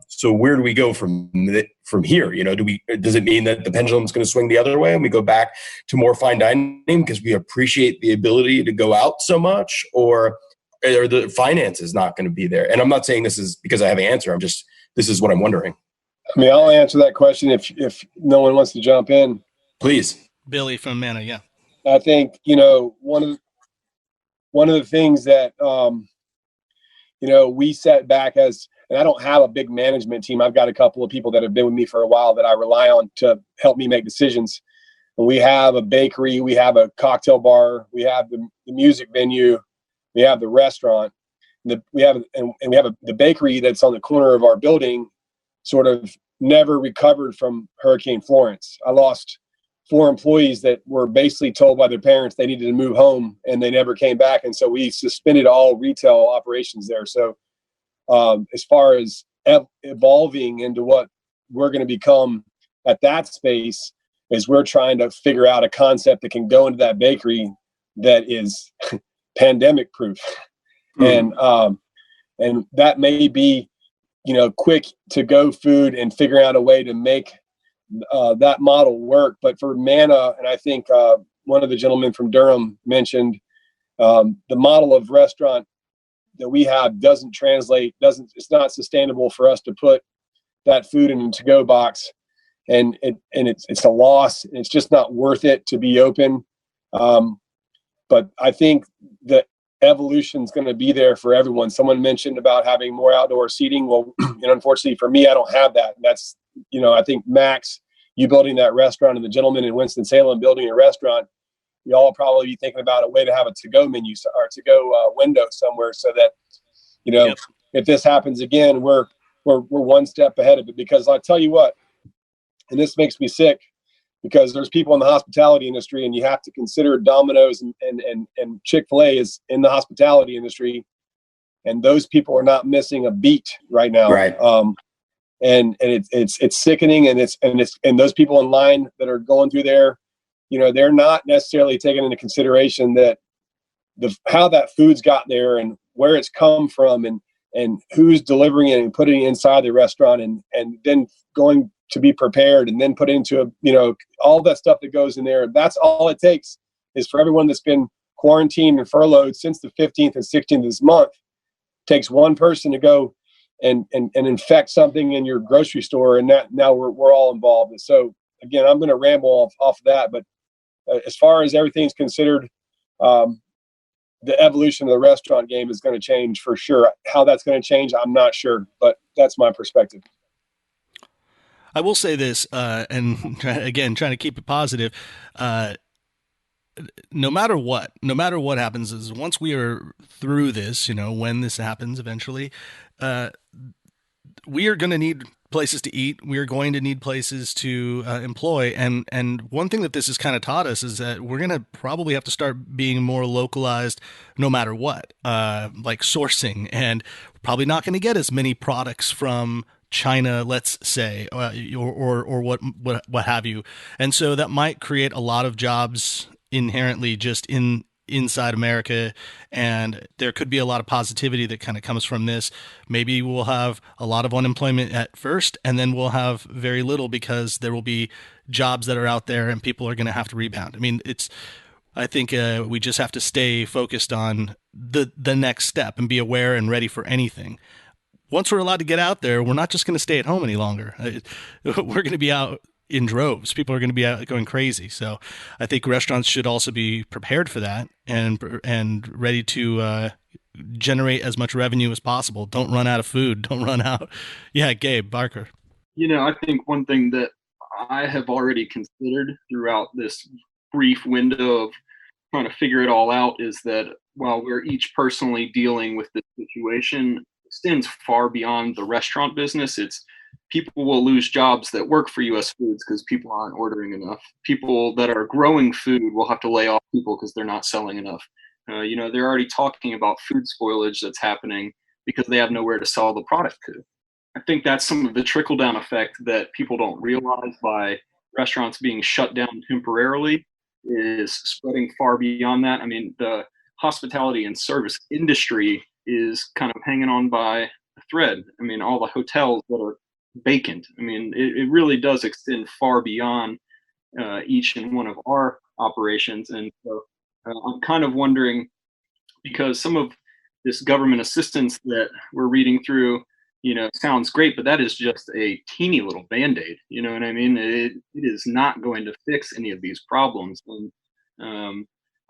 [SPEAKER 3] So where do we go from here? Does it mean that the pendulum is going to swing the other way and we go back to more fine dining because we appreciate the ability to go out so much, or are the finances not going to be there? And I'm not saying this is because I have an answer. This is what I'm wondering.
[SPEAKER 10] I mean, I'll answer that question if no one wants to jump in.
[SPEAKER 3] Please.
[SPEAKER 1] Billy from Manna, yeah.
[SPEAKER 10] I think, one of the things that, we set back as, and I don't have a big management team. I've got a couple of people that have been with me for a while that I rely on to help me make decisions. And we have a bakery, we have a cocktail bar, we have the music venue, we have the restaurant, we have the bakery that's on the corner of our building sort of never recovered from Hurricane Florence. I lost 4 employees that were basically told by their parents they needed to move home, and they never came back. And so we suspended all retail operations there. So as far as evolving into what we're going to become at that space, is we're trying to figure out a concept that can go into that bakery that is pandemic proof. And that may be, quick to go food and figuring out a way to make that model work. But for Manna, and I think one of the gentlemen from Durham mentioned, the model of restaurant that we have it's not sustainable for us to put that food in a to-go box, and it's a loss, and it's just not worth it to be open. But I think the evolution is going to be there for everyone. Someone mentioned about having more outdoor seating. Well, unfortunately for me, I don't have that. And that's, I think Max, you building that restaurant, and the gentleman in Winston Salem building a restaurant, y'all will probably be thinking about a way to have a to-go menu or to-go window somewhere, so that, you know, if this happens again, we're one step ahead of it. Because I tell you what, and this makes me sick, because there's people in the hospitality industry, and you have to consider Domino's and Chick-fil-A is in the hospitality industry, and those people are not missing a beat right now.
[SPEAKER 3] Right.
[SPEAKER 10] And it's sickening, and those people in line that are going through there, you know, they're not necessarily taking into consideration that how that food's got there and where it's come from, and who's delivering it and putting it inside the restaurant, and then going to be prepared and then put into a, you know, all that stuff that goes in there. That's all it takes, is for everyone that's been quarantined and furloughed since the 15th and 16th of this month. Takes one person to go and infect something in your grocery store, and that now we're all involved. And so again, I'm going to ramble off of that, but as far as everything's considered, the evolution of the restaurant game is going to change for sure. How that's going to change, I'm not sure, but that's my perspective.
[SPEAKER 1] I will say this, and again, trying to keep it positive. No matter what happens, is once we are through this, you know, when this happens eventually, we are going to need places to eat. We are going to need places to employ. And one thing that this has kind of taught us is that we're going to probably have to start being more localized no matter what, like sourcing, and probably not going to get as many products from China, let's say, or what have you. And so that might create a lot of jobs inherently just inside America, and there could be a lot of positivity that kind of comes from this. Maybe we'll have a lot of unemployment at first, and then we'll have very little because there will be jobs that are out there and people are going to have to rebound. I mean, I think we just have to stay focused on the next step and be aware and ready for anything. Once we're allowed to get out there, we're not just going to stay at home any longer. We're going to be out in droves. People are going to be out going crazy. So I think restaurants should also be prepared for that and ready to generate as much revenue as possible. Don't run out of food. Don't run out. Yeah, Gabe Barker.
[SPEAKER 6] You know, I think one thing that I have already considered throughout this brief window of trying to figure it all out is that while we're each personally dealing with this situation, it extends far beyond the restaurant business. It's people will lose jobs that work for U.S. Foods because people aren't ordering enough. People that are growing food will have to lay off people because they're not selling enough. You know, they're already talking about food spoilage that's happening because they have nowhere to sell the product to. I think that's some of the trickle-down effect that people don't realize by restaurants being shut down temporarily is spreading far beyond that. I mean, the hospitality and service industry is kind of hanging on by a thread. I mean, all the hotels that are vacant. I mean, it really does extend far beyond each and one of our operations. And so I'm kind of wondering, because some of this government assistance that we're reading through, you know, sounds great, but that is just a teeny little Band-Aid. You know what I mean? It is not going to fix any of these problems. And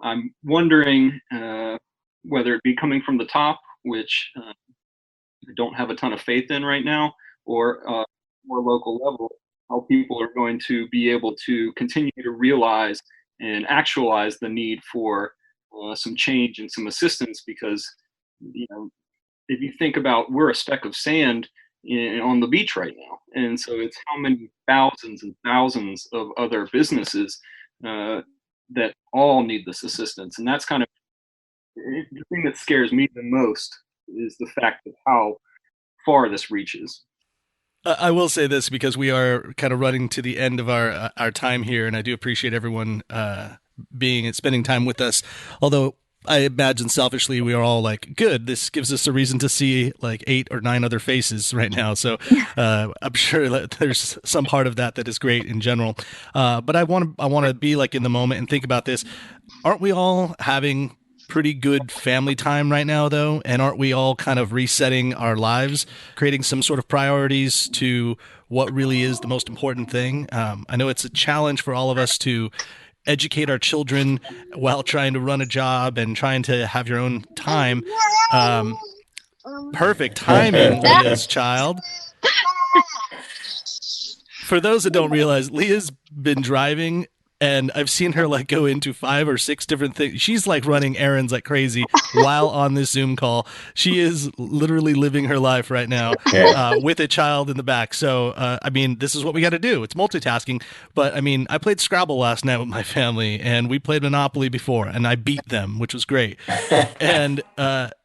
[SPEAKER 6] I'm wondering whether it be coming from the top, which I don't have a ton of faith in right now, or more local level, how people are going to be able to continue to realize and actualize the need for some change and some assistance. Because, you know, if you think about, we're a speck of sand on the beach right now, and so it's how many thousands and thousands of other businesses that all need this assistance. And that's kind of the thing that scares me the most, is the fact of how far this reaches.
[SPEAKER 1] I will say this, because we are kind of running to the end of our time here, and I do appreciate everyone spending time with us. Although I imagine selfishly we are all like, good, this gives us a reason to see like 8 or 9 other faces right now. So I'm sure that there's some part of that is great in general. But I want to be like in the moment and think about this. Aren't we all having pretty good family time right now, though? And aren't we all kind of resetting our lives, creating some sort of priorities to what really is the most important thing? I know it's a challenge for all of us to educate our children while trying to run a job and trying to have your own time. Perfect timing, Leah's child. For those that don't realize, Leah's been driving And I've seen her like go into 5 or 6 different things. She's like running errands like crazy while on this Zoom call. She is literally living her life right now with a child in the back. So, I mean, this is what we got to do. It's multitasking. But I mean, I played Scrabble last night with my family, and we played Monopoly before, and I beat them, which was great. And,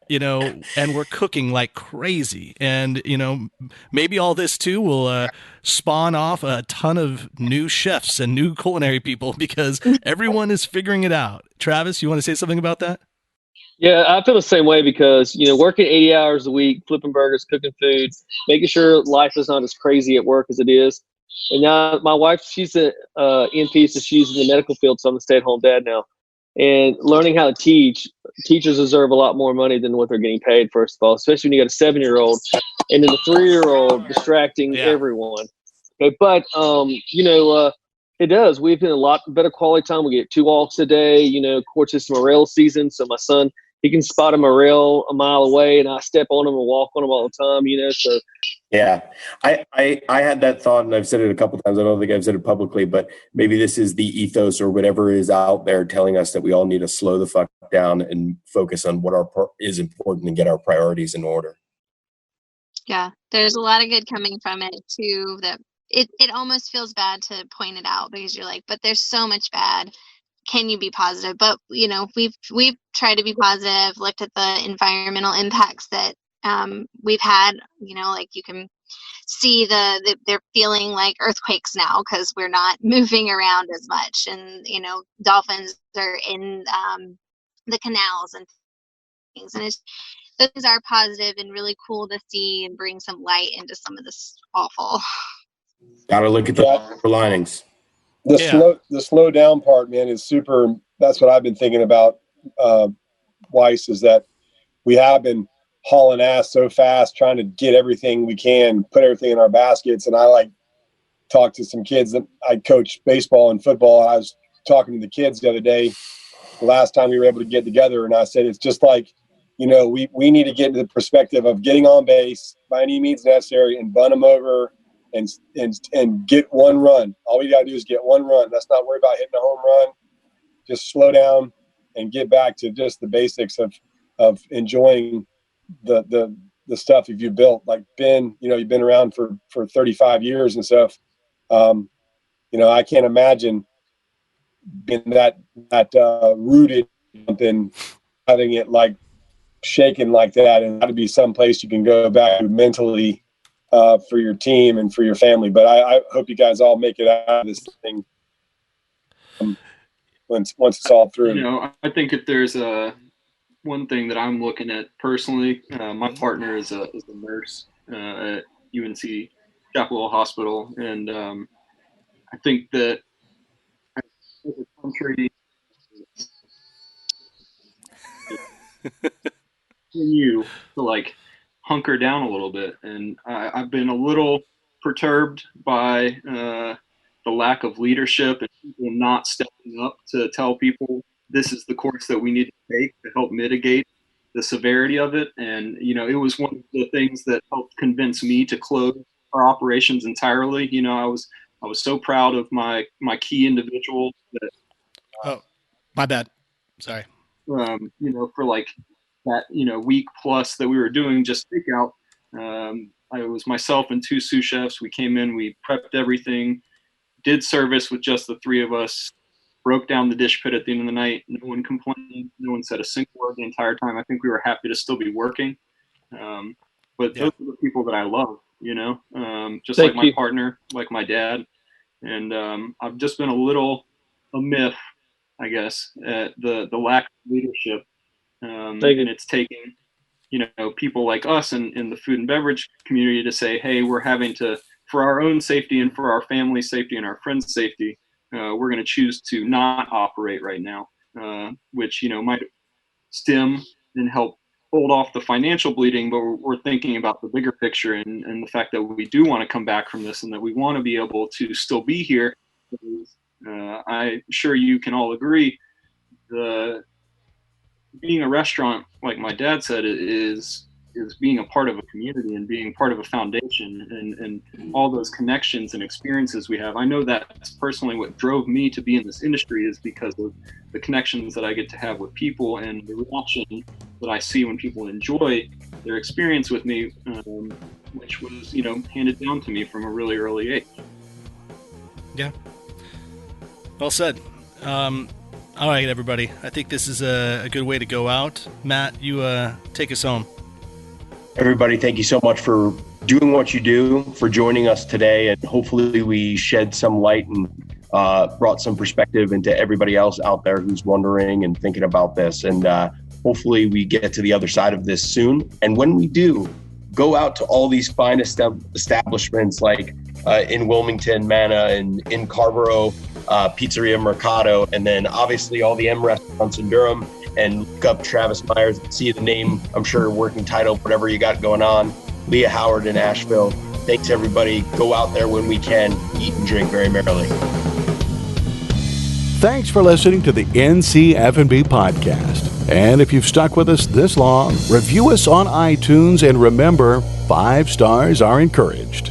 [SPEAKER 1] you know, and we're cooking like crazy. And, you know, maybe all this too will spawn off a ton of new chefs and new culinary people because everyone is figuring it out. Travis, you want to say something about that?
[SPEAKER 7] Yeah, I feel the same way because, you know, working 80 hours a week, flipping burgers, cooking food, making sure life is not as crazy at work as it is. And now my wife, she's an NP, so she's in the medical field, so I'm a stay-at-home dad now. And learning how to teach, teachers deserve a lot more money than what they're getting paid, first of all, especially when you got a 7-year-old and then a 3-year-old distracting everyone. Okay, but, you know, it does. We've been a lot better quality time. We get 2 walks a day. You know, of course, it's morel season, so my son, he can spot a morel a mile away, and I step on him and walk on him all the time, you know, so.
[SPEAKER 3] Yeah, I had that thought, and I've said it a couple times. I don't think I've said it publicly, but maybe this is the ethos or whatever is out there telling us that we all need to slow the fuck down and focus on what is important and get our priorities in order.
[SPEAKER 4] Yeah, there's a lot of good coming from it too. That it almost feels bad to point it out because you're like, but there's so much bad. Can you be positive? But you know, we've tried to be positive. Looked at the environmental impacts that we've had. You know, like you can see they're feeling like earthquakes now because we're not moving around as much, and you know, dolphins are in the canals and things, and those are positive and really cool to see and bring some light into some of this awful.
[SPEAKER 3] Got to look at the silver linings.
[SPEAKER 10] The slow down part, man, is super. That's what I've been thinking about, Weiss, is that we have been hauling ass so fast, trying to get everything we can, put everything in our baskets. And I like talked to some kids that I coach baseball and football. And I was talking to the kids the other day, the last time we were able to get together. And I said, it's just like, you know, we need to get into the perspective of getting on base by any means necessary and bun them over and get one run. All we got to do is get one run. Let's not worry about hitting a home run. Just slow down and get back to just the basics of enjoying the stuff you've built. Like Ben, you know, you've been around for 35 years and stuff. You know, I can't imagine being that rooted and having it like shaken like that, and got to be someplace you can go back to mentally for your team and for your family. But I hope you guys all make it out of this thing once it's all through.
[SPEAKER 6] You know, I think if there's one thing that I'm looking at personally, my partner is a nurse at UNC Chapel Hospital, and I think that as a country, continue to like hunker down a little bit, and I've been a little perturbed by the lack of leadership and people not stepping up to tell people this is the course that we need to take to help mitigate the severity of it. And you know, it was one of the things that helped convince me to close our operations entirely. You know, I was so proud of my key individual that
[SPEAKER 1] oh, my bad, sorry.
[SPEAKER 6] You know, for like that, you know, week plus that we were doing just takeout, it was myself and 2 sous chefs. We came in, we prepped everything, did service with just the 3 of us, broke down the dish pit at the end of the night. No one complained. No one said a single word the entire time. I think we were happy to still be working. But those are the people that I love, you know, just like my partner, like my dad. And I've just been a myth, I guess, at the lack of leadership. And it's taking, you know, people like us in the food and beverage community to say, hey, we're having to, for our own safety and for our family's safety and our friends' safety, we're going to choose to not operate right now, which, you know, might stem and help hold off the financial bleeding, but we're thinking about the bigger picture and the fact that we do want to come back from this and that we want to be able to still be here. I'm sure you can all agree, being a restaurant, like my dad said, is is being a part of a community and being part of a foundation and all those connections and experiences we have. I know that's personally what drove me to be in this industry, is because of the connections that I get to have with people and the reaction that I see when people enjoy their experience with me, which was, handed down to me from a really early age.
[SPEAKER 1] Yeah. Well said. All right, everybody. I think this is a good way to go out. Matt, you take us home.
[SPEAKER 3] Everybody, thank you so much for doing what you do, for joining us today, and hopefully we shed some light and brought some perspective into everybody else out there who's wondering and thinking about this. And hopefully we get to the other side of this soon. And when we do, go out to all these fine establishments like in Wilmington, Manna, and in Carborough, Pizzeria, Mercato, and then obviously all the M restaurants in Durham, and look up Travis Myers and see the name, I'm sure, working title, whatever you got going on. Leah Howard in Asheville. Thanks, everybody. Go out there when we can, eat and drink very merrily.
[SPEAKER 2] Thanks for listening to the NC F&B podcast. And if you've stuck with us this long, review us on iTunes, and remember, 5 stars are encouraged.